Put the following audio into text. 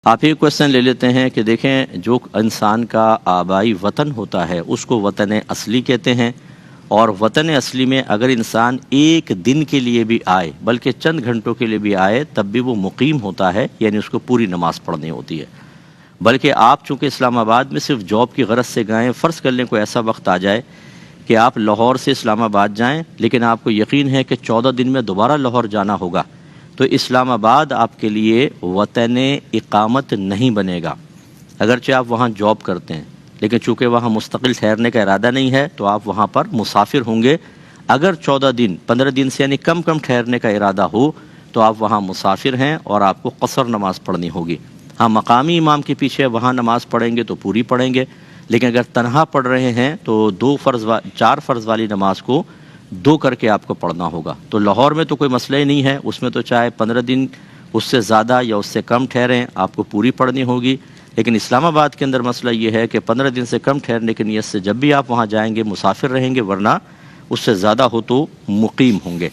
آپ یہ کوشچن لے لیتے ہیں کہ دیکھیں جو انسان کا آبائی وطن ہوتا ہے اس کو وطن اصلی کہتے ہیں، اور وطن اصلی میں اگر انسان ایک دن کے لیے بھی آئے بلکہ چند گھنٹوں کے لیے بھی آئے تب بھی وہ مقیم ہوتا ہے، یعنی اس کو پوری نماز پڑھنی ہوتی ہے۔ بلکہ آپ چونکہ اسلام آباد میں صرف جاب کی غرض سے گئے، فرض کر لیں کوئی ایسا وقت آ جائے کہ آپ لاہور سے اسلام آباد جائیں لیکن آپ کو یقین ہے کہ 14 دن میں دوبارہ لاہور جانا ہوگا، تو اسلام آباد آپ کے لیے وطن اقامت نہیں بنے گا، اگرچہ آپ وہاں جاب کرتے ہیں، لیکن چونکہ وہاں مستقل ٹھہرنے کا ارادہ نہیں ہے تو آپ وہاں پر مسافر ہوں گے۔ اگر 14 دن 15 دن سے یعنی کم ٹھہرنے کا ارادہ ہو تو آپ وہاں مسافر ہیں اور آپ کو قصر نماز پڑھنی ہوگی۔ ہاں، مقامی امام کے پیچھے وہاں نماز پڑھیں گے تو پوری پڑھیں گے، لیکن اگر تنہا پڑھ رہے ہیں تو 4 فرض والی نماز کو 2 کر کے آپ کو پڑھنا ہوگا۔ تو لاہور میں تو کوئی مسئلہ ہی نہیں ہے، اس میں تو چاہے 15 دن اس سے زیادہ یا اس سے کم ٹھہریں آپ کو پوری پڑھنی ہوگی، لیکن اسلام آباد کے اندر مسئلہ یہ ہے کہ 15 دن سے کم ٹھہرنے کی نیت سے جب بھی آپ وہاں جائیں گے مسافر رہیں گے، ورنہ اس سے زیادہ ہو تو مقیم ہوں گے۔